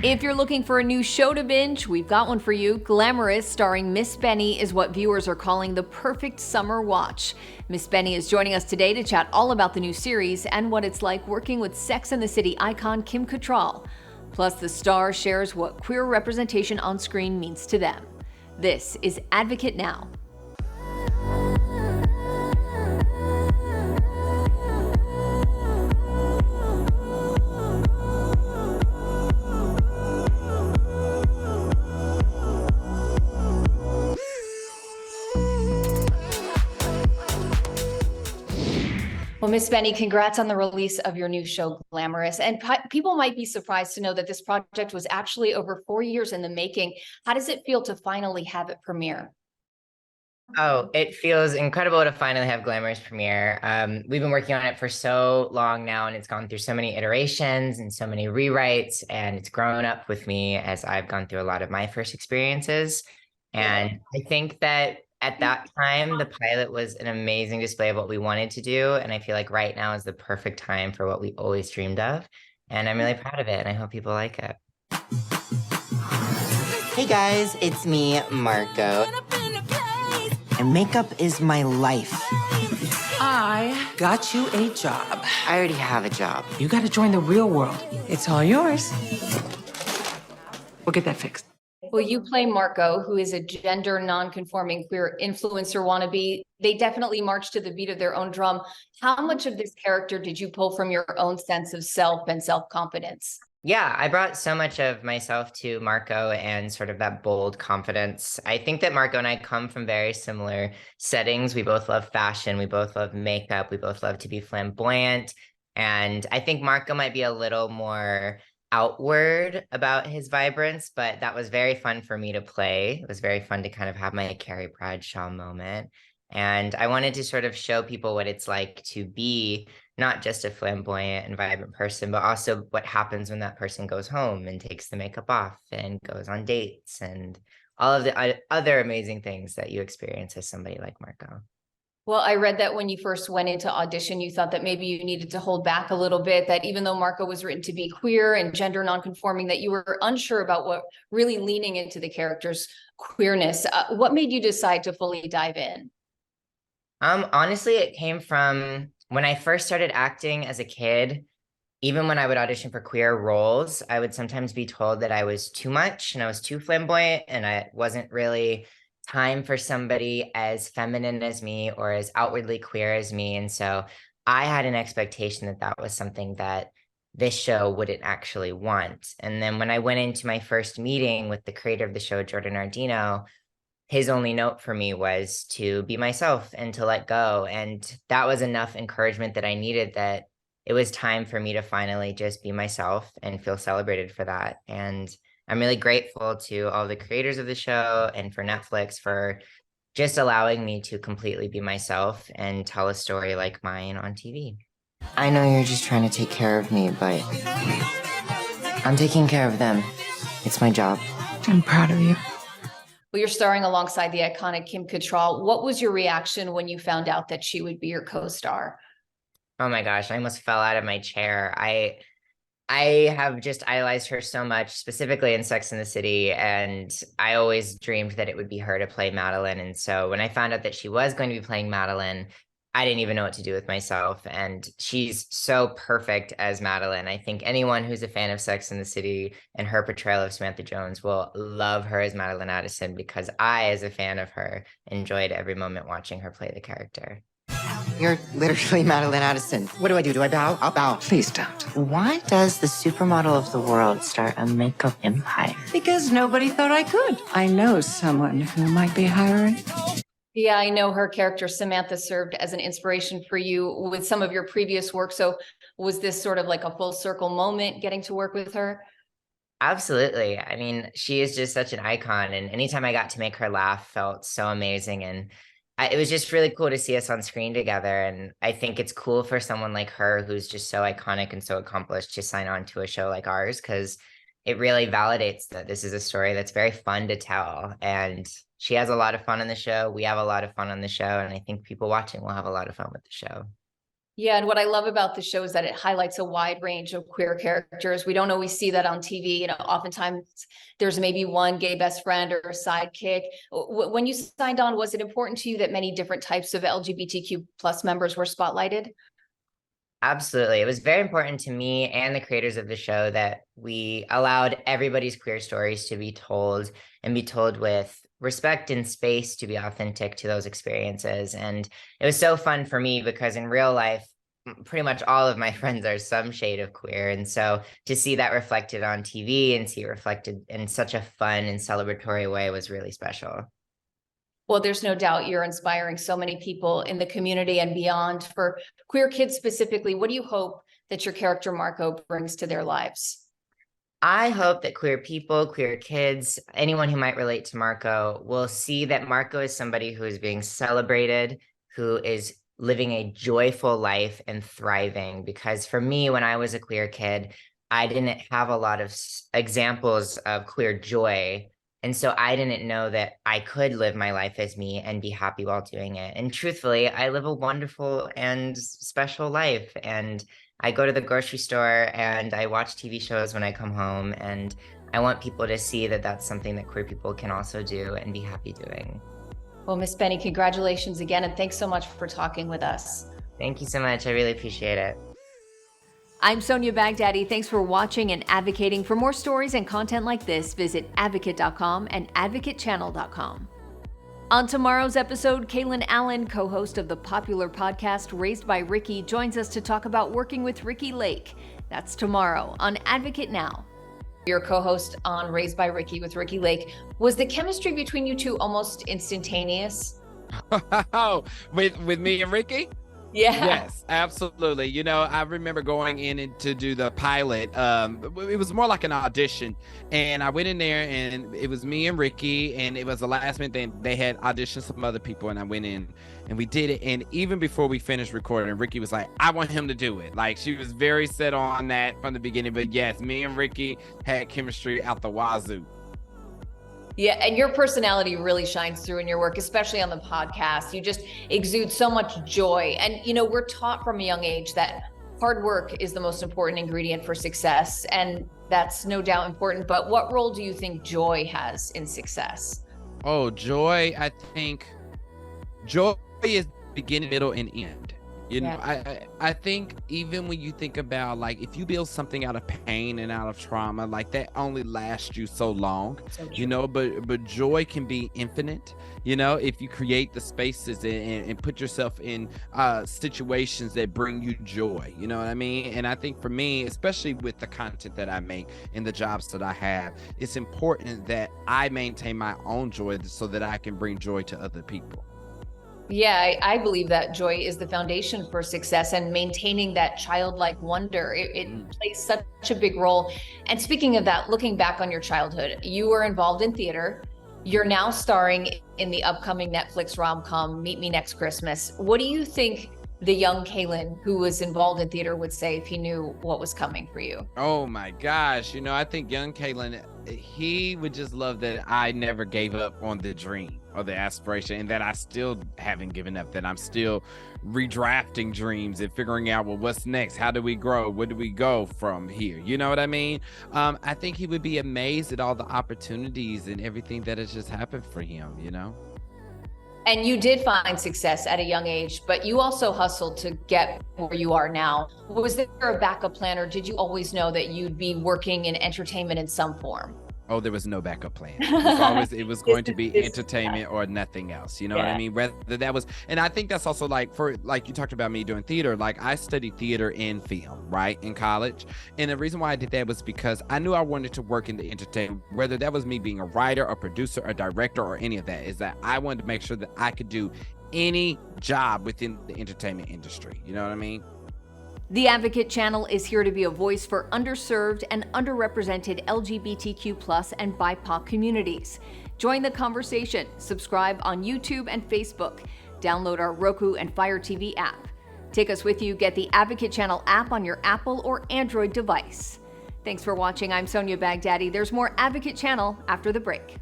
If you're looking for a new show to binge, we've got one for you. Glamorous, starring Miss Benny, is what viewers are calling the perfect summer watch. Miss Benny is joining us today to chat all about the new series and what it's like working with Sex and the City icon Kim Cattrall. Plus, the star shares what queer representation on screen means to them. This is Advocate Now. Well, Miss Benny, congrats on the release of your new show, Glamorous. And people might be surprised to know that this project was actually over 4 years in the making. How does it feel to finally have it premiere? Oh, it feels incredible to finally have Glamorous premiere. We've been working on it for so long now, and it's gone through so many iterations and so many rewrites, and it's grown up with me as I've gone through a lot of my first experiences. And I think that at that time, the pilot was an amazing display of what we wanted to do. And I feel like right now is the perfect time for what we always dreamed of. And I'm really proud of it, and I hope people like it. Hey guys, it's me, Marco. And makeup is my life. I got you a job. I already have a job. You gotta join the real world. It's all yours. We'll get that fixed. Well, you play Marco, who is a gender non-conforming queer influencer wannabe. They definitely march to the beat of their own drum. How much of this character did you pull from your own sense of self and self-confidence? Yeah, I brought so much of myself to Marco and sort of that bold confidence. I think that Marco and I come from very similar settings. We both love fashion. We both love makeup. We both love to be flamboyant. And I think Marco might be a little more outward about his vibrance, but that was very fun for me to play. It was very fun to kind of have my Carrie Bradshaw moment. And I wanted to sort of show people what it's like to be not just a flamboyant and vibrant person, but also what happens when that person goes home and takes the makeup off and goes on dates and all of the other amazing things that you experience as somebody like Marco. Well, I read that when you first went into audition, you thought that maybe you needed to hold back a little bit, that even though Marco was written to be queer and gender nonconforming, that you were unsure about what really leaning into the character's queerness. What made you decide to fully dive in? Honestly, it came from when I first started acting as a kid. Even when I would audition for queer roles, I would sometimes be told that I was too much and I was too flamboyant and I wasn't really time for somebody as feminine as me or as outwardly queer as me. And so I had an expectation that that was something that this show wouldn't actually want. And then when I went into my first meeting with the creator of the show, Jordan Ardino, his only note for me was to be myself and to let go. And that was enough encouragement that I needed, that it was time for me to finally just be myself and feel celebrated for that. And I'm really grateful to all the creators of the show and for Netflix for just allowing me to completely be myself and tell a story like mine on TV. I know you're just trying to take care of me, but I'm taking care of them. It's my job. I'm proud of you. Well, you're starring alongside the iconic Kim Cattrall. What was your reaction when you found out that she would be your co-star? Oh my gosh, I almost fell out of my chair. I have just idolized her so much, specifically in Sex and the City, and I always dreamed that it would be her to play Madeline. And so when I found out that she was going to be playing Madeline, I didn't even know what to do with myself. And she's so perfect as Madeline. I think anyone who's a fan of Sex and the City and her portrayal of Samantha Jones will love her as Madeline Addison, because I, as a fan of her, enjoyed every moment watching her play the character. You're literally Madeline Addison. What do I do? Do I bow? I'll bow. Please don't. Why does the supermodel of the world start a makeup empire? Because nobody thought I could. I know someone who might be hiring. Yeah, I know her character, Samantha, served as an inspiration for you with some of your previous work. So was this sort of like a full circle moment getting to work with her? Absolutely. I mean, she is just such an icon, and anytime I got to make her laugh felt so amazing. And it was just really cool to see us on screen together. And I think it's cool for someone like her, who's just so iconic and so accomplished, to sign on to a show like ours, because it really validates that this is a story that's very fun to tell. And she has a lot of fun on the show. We have a lot of fun on the show. And I think people watching will have a lot of fun with the show. Yeah, and what I love about the show is that it highlights a wide range of queer characters. We don't always see that on TV. Oftentimes there's maybe one gay best friend or a sidekick. When you signed on, was it important to you that many different types of LGBTQ plus members were spotlighted? Absolutely. It was very important to me and the creators of the show that we allowed everybody's queer stories to be told and be told with respect and space to be authentic to those experiences. And it was so fun for me because in real life, pretty much all of my friends are some shade of queer. And so to see that reflected on TV and see it reflected in such a fun and celebratory way was really special. Well, there's no doubt you're inspiring so many people in the community and beyond. For queer kids specifically, what do you hope that your character Marco brings to their lives? I hope that queer people, queer kids, anyone who might relate to Marco will see that Marco is somebody who is being celebrated, who is living a joyful life and thriving. Because for me, when I was a queer kid, I didn't have a lot of examples of queer joy. And so I didn't know that I could live my life as me and be happy while doing it. And truthfully, I live a wonderful and special life. And I go to the grocery store and I watch TV shows when I come home. And I want people to see that that's something that queer people can also do and be happy doing. Well, Miss Benny, congratulations again. And thanks so much for talking with us. Thank you so much. I really appreciate it. I'm Sonia Baghdadi. Thanks for watching and advocating. For more stories and content like this, visit advocate.com and advocatechannel.com. On tomorrow's episode, Kaylin Allen, co-host of the popular podcast Raised by Ricky, joins us to talk about working with Ricky Lake. That's tomorrow on Advocate Now. Your co-host on Raised by Ricky with Ricky Lake. Was the chemistry between you two almost instantaneous? with me and Ricky? Yeah. Yes, absolutely. You know, I remember going in to do the pilot. It was more like an audition, and I went in there, and it was me and Ricky, and it was the last minute thing. They had auditioned some other people, and I went in, and we did it. And even before we finished recording, Ricky was like, "I want him to do it." Like, she was very set on that from the beginning. But yes, me and Ricky had chemistry out the wazoo. Yeah, and your personality really shines through in your work, especially on the podcast. You just exude so much joy. And, we're taught from a young age that hard work is the most important ingredient for success. And that's no doubt important. But what role do you think joy has in success? Oh, joy. I think joy is beginning, middle, and end. I think even when you think about, like, if you build something out of pain and out of trauma, like, that only lasts you so long, but joy can be infinite, if you create the spaces and put yourself in situations that bring you joy, you know what I mean? And I think for me, especially with the content that I make and the jobs that I have, it's important that I maintain my own joy so that I can bring joy to other people. Yeah, I believe that joy is the foundation for success, and maintaining that childlike wonder. It plays such a big role. And speaking of that, looking back on your childhood, you were involved in theater. You're now starring in the upcoming Netflix rom-com, Meet Me Next Christmas. What do you think the young Kaylin who was involved in theater would say if he knew what was coming for you? Oh my gosh. I think young Kaylin, he would just love that I never gave up on the dream or the aspiration, and that I still haven't given up, that I'm still redrafting dreams and figuring out, well, what's next? How do we grow? Where do we go from here? You know what I mean? I think he would be amazed at all the opportunities and everything that has just happened for him, And you did find success at a young age, but you also hustled to get where you are now. Was there a backup plan, or did you always know that you'd be working in entertainment in some form? Oh, there was no backup plan. It was going to be entertainment or nothing else. You know what I mean? Whether that was, and I think that's also like you talked about me doing theater. Like, I studied theater and film, right, in college. And the reason why I did that was because I knew I wanted to work in the entertainment, whether that was me being a writer, a producer, a director, or any of that, is that I wanted to make sure that I could do any job within the entertainment industry. You know what I mean? The Advocate channel is here to be a voice for underserved and underrepresented LGBTQ+ and BIPOC communities. Join the conversation. Subscribe on YouTube and Facebook. Download our Roku and Fire TV app. Take us with you. Get the Advocate channel app on your Apple or Android device. Thanks for watching. I'm Sonia Baghdadi. There's more Advocate channel after the break.